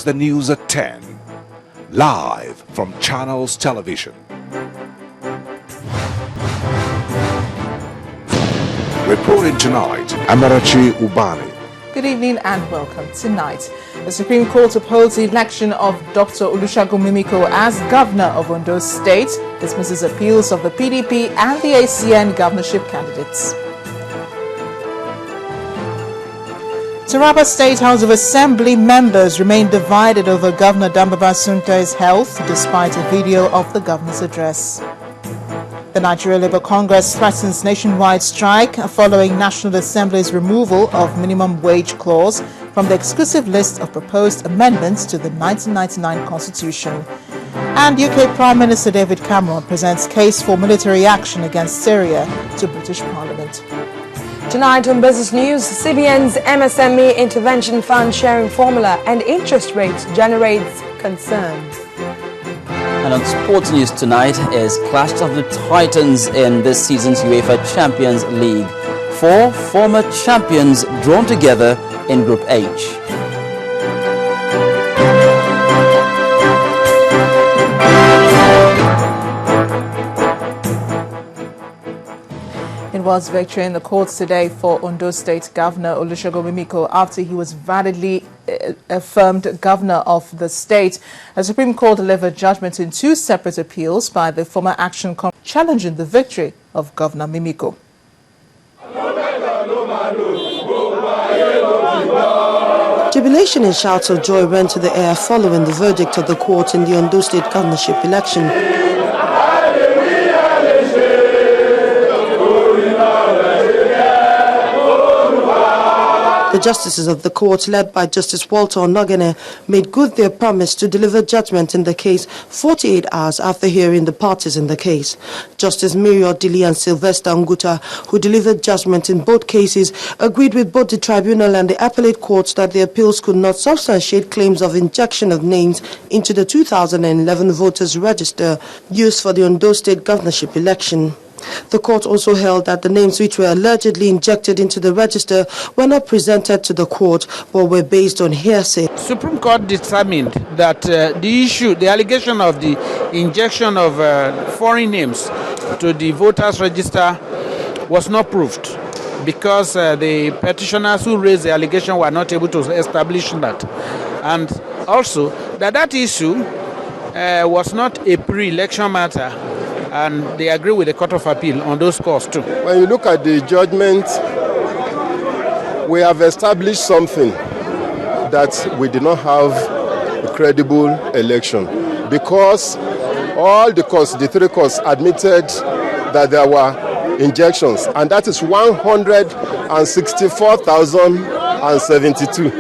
the news at 10, live from Channels Television. Reporting tonight, Amarachi Ubani. Good evening and welcome. Tonight, the Supreme Court upholds the election of Dr. Olusegun Mimiko as Governor of Ondo State, dismisses appeals of the PDP and the ACN governorship candidates. Taraba State House of Assembly members remain divided over Governor Dambaba Suntai's health despite a video of the governor's address. The Nigeria Labour Congress threatens nationwide strike following National Assembly's removal of minimum wage clause from the exclusive list of proposed amendments to the 1999 Constitution. And UK Prime Minister David Cameron presents case for military action against Syria to British Parliament. Tonight on Business News, CBN's MSME Intervention Fund sharing formula and interest rates generates concern. And on sports news tonight is Clash of the Titans in this season's UEFA Champions League. 4 former champions drawn together in Group H. It was victory in the courts today for Ondo State Governor Olusegun Mimiko after he was validly affirmed governor of the state. A Supreme Court delivered judgment in 2 separate appeals by the former Action Committee challenging the victory of Governor Mimiko. Jubilation and shouts of joy went to the air following the verdict of the court in the Ondo State governorship election. The justices of the court, led by Justice Walter Onogene, made good their promise to deliver judgment in the case 48 hours after hearing the parties in the case. Justice Miriam Dili and Sylvester Nguta, who delivered judgment in both cases, agreed with both the tribunal and the appellate courts that the appeals could not substantiate claims of injection of names into the 2011 voters' register used for the Ondo State governorship election. The court also held that the names which were allegedly injected into the register were not presented to the court but were based on hearsay. Supreme Court determined that the allegation of the injection of foreign names to the voters' register was not proved because the petitioners who raised the allegation were not able to establish that. And also that issue was not a pre-election matter. And they agree with the Court of Appeal on those courts too. When you look at the judgment, we have established something that we did not have a credible election because all the courts, the 3 courts, admitted that there were injections, and that is 164,072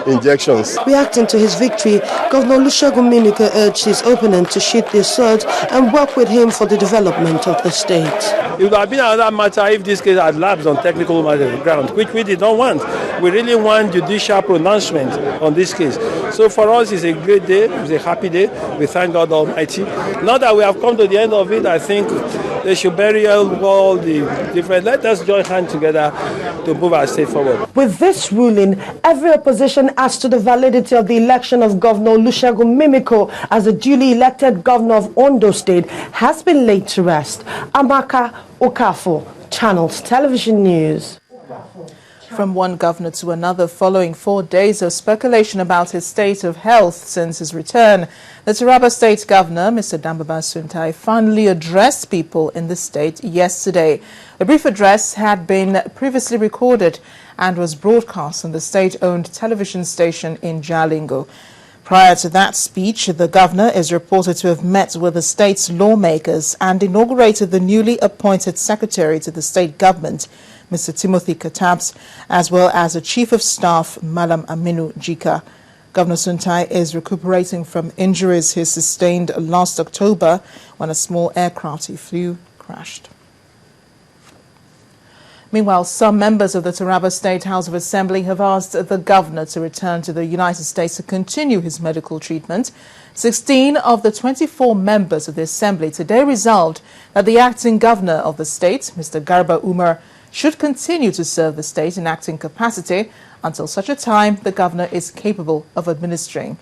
injections. Reacting to his victory, Governor Olusegun Mimiko urged his opponent to sheath their swords and work with him for the development of the state. It would have been another matter if this case had lapsed on technical ground, which we did not want. We really want judicial pronouncement on this case. So for us, it's a great day, it's a happy day. We thank God Almighty. Now that we have come to the end of it, I think they should bury all the different. Let us join hands together to move our state forward. With this ruling, every opposition as to the validity of the election of Governor Olusegun Mimiko as the duly elected governor of Ondo State has been laid to rest. Amaka Okafo, Channels Television News. From one governor to another following 4 days of speculation about his state of health since his return, the Taraba State Governor, Mr. Dambaba Suntai, finally addressed people in the state yesterday. A brief address had been previously recorded and was broadcast on the state-owned television station in Jalingo. Prior to that speech, the governor is reported to have met with the state's lawmakers and inaugurated the newly appointed secretary to the state government, Mr. Timothy Katabs, as well as the Chief of Staff, Malam Aminu Jika. Governor Suntai is recuperating from injuries he sustained last October when a small aircraft he flew crashed. Meanwhile, some members of the Taraba State House of Assembly have asked the governor to return to the United States to continue his medical treatment. 16 of the 24 members of the Assembly today resolved that the acting governor of the state, Mr. Garba Umar, should continue to serve the state in acting capacity until such a time the governor is capable of administering.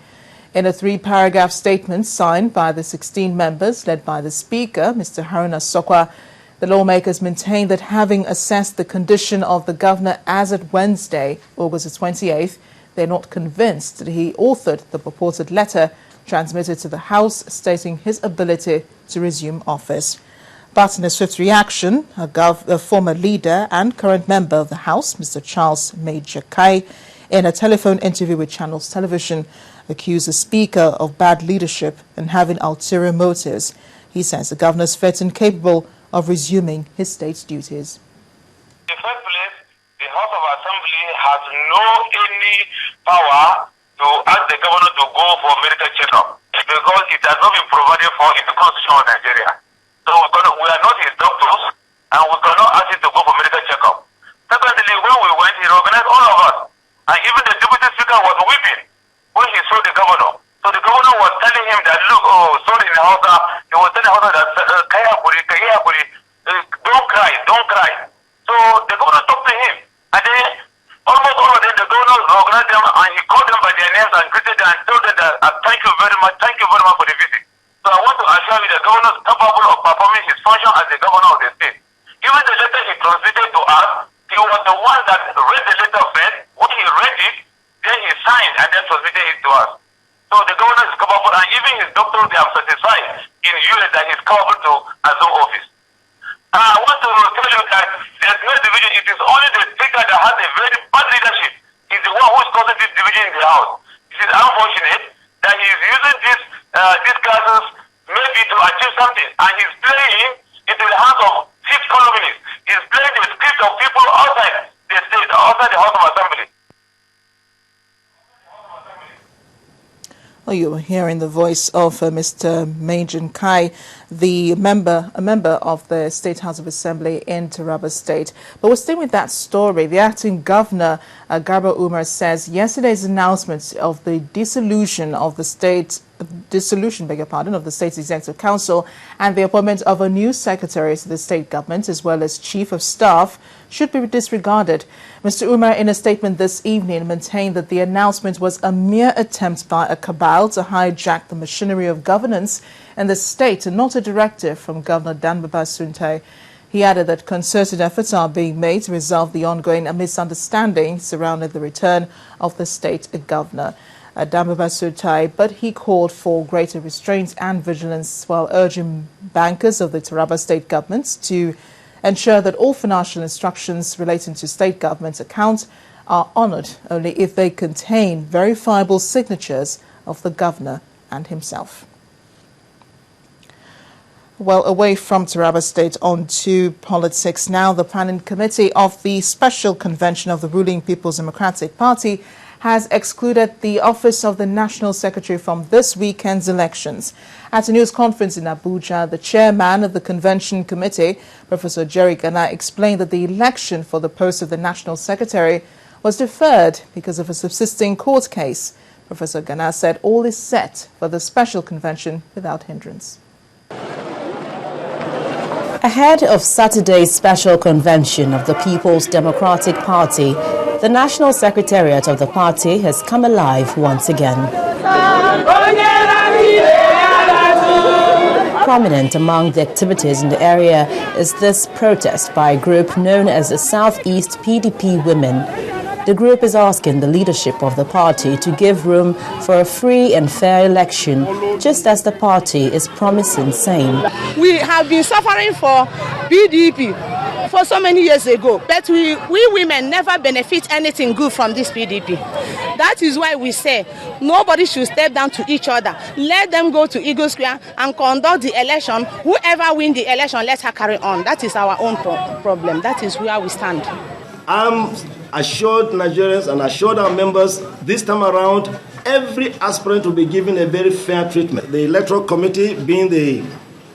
In a 3-paragraph statement signed by the 16 members led by the Speaker, Mr. Haruna Sokwa, the lawmakers maintain that having assessed the condition of the governor as at Wednesday, August the 28th, they're not convinced that he authored the purported letter transmitted to the House stating his ability to resume office. But in a swift reaction, a former leader and current member of the House, Mr. Charles Major Kai, in a telephone interview with Channels Television, accused the Speaker of bad leadership and having ulterior motives. He says the governor is fit and capable of resuming his state duties. In the first place, the House of Assembly has no any power to ask the governor to go for medical checkup because it has not been provided for in the Constitution of Nigeria. So we are not his doctors and we cannot ask him to go for medical checkup. Secondly, when we went, he organized all of us. And even the Deputy Speaker was weeping when he saw the governor. So the governor was telling him that, look, sorry in the house, he was telling the house that, don't cry, don't cry. So the governor talked to him. And then almost all of them, the governor organized them and he called them by their names and greeted them and told them that, thank you very much for the visit. So I want to assure you the governor is capable of performing his function as the governor of the state. Even the letter he transmitted to us, he was the one that read the letter first. When he read it, then he signed and then transmitted it to us. So the governor is capable, and even his doctors, they have certified in US that he is capable to assume office. And I want to tell you that there's no division. It is only the speaker that has a very bad leadership. He's the one who is causing this division in the house. It is unfortunate that he is using these classes maybe to achieve something, and he's playing into the hands of chief columnists. He's playing the script of people outside the state, outside the House of Assembly. Well, you were hearing the voice of Mr. Major Kai, a member of the State House of Assembly in Taraba State. But we're staying with that story. The acting governor, Garba Umar, says yesterday's announcement of the dissolution of the state's Executive Council and the appointment of a new secretary to the state government as well as chief of staff should be disregarded. Mr. Umar, in a statement this evening, maintained that the announcement was a mere attempt by a cabal to hijack the machinery of governance in the state and not a directive from Governor Danbaba Suntai. He added that concerted efforts are being made to resolve the ongoing misunderstanding surrounding the return of the state governor. Danbaba Suntai, but he called for greater restraint and vigilance while urging bankers of the Taraba state government to ensure that all financial instructions relating to state government accounts are honoured only if they contain verifiable signatures of the governor and himself. Well, away from Taraba State on to politics now. The planning committee of the Special Convention of the ruling People's Democratic Party has excluded the office of the National Secretary from this weekend's elections. At a news conference in Abuja, the chairman of the Convention Committee, Professor Jerry Gana, explained that the election for the post of the National Secretary was deferred because of a subsisting court case. Professor Gana said all is set for the Special Convention without hindrance. Ahead of Saturday's special convention of the People's Democratic Party, the National Secretariat of the party has come alive once again. Prominent among the activities in the area is this protest by a group known as the Southeast PDP Women. The group is asking the leadership of the party to give room for a free and fair election, just as the party is promising same. We have been suffering for PDP for so many years ago, but we women never benefit anything good from this PDP. That is why we say nobody should step down to each other. Let them go to Eagle Square and conduct the election. Whoever wins the election, let her carry on. That is our own problem. That is where we stand. I'm assured Nigerians and assured our members this time around, every aspirant will be given a very fair treatment. The Electoral Committee being the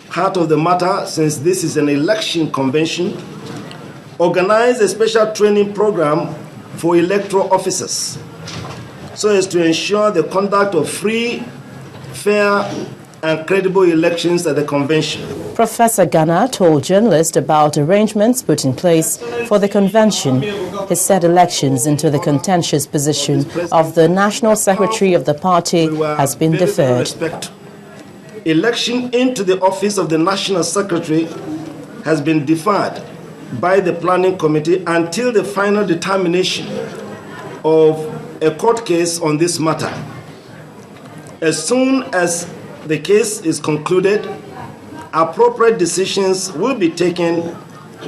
heart of the matter, since this is an election convention, organized a special training program for electoral officers so as to ensure the conduct of free, fair, and credible elections at the convention. Professor Ghana told journalists about arrangements put in place for the convention. He said elections into the contentious position of the National Secretary of the party has been deferred. Election into the office of the National Secretary has been deferred by the Planning Committee until the final determination of a court case on this matter. As soon as the case is concluded, appropriate decisions will be taken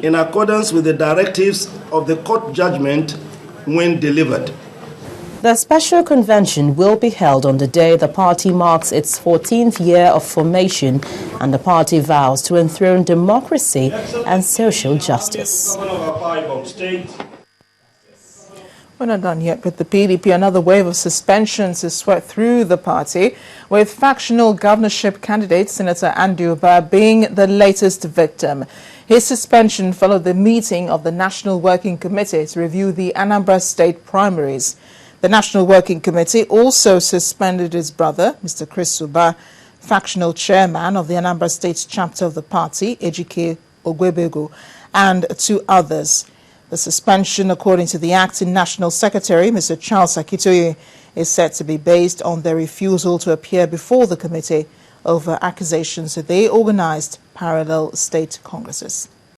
in accordance with the directives of the court judgment when delivered. The special convention will be held on the day the party marks its 14th year of formation and the party vows to enthrone democracy and social justice. We're not done yet with the PDP. Another wave of suspensions has swept through the party, with factional governorship candidate Senator Ondo being the latest victim. His suspension followed the meeting of the National Working Committee to review the Anambra State primaries. The National Working Committee also suspended his brother, Mr. Chris Uba, factional chairman of the Anambra State chapter of the party, Ejike Ogwebego, and 2 others. The suspension, according to the acting National Secretary, Mr. Charles Akitoye, is said to be based on their refusal to appear before the committee over accusations that they organized parallel state congresses.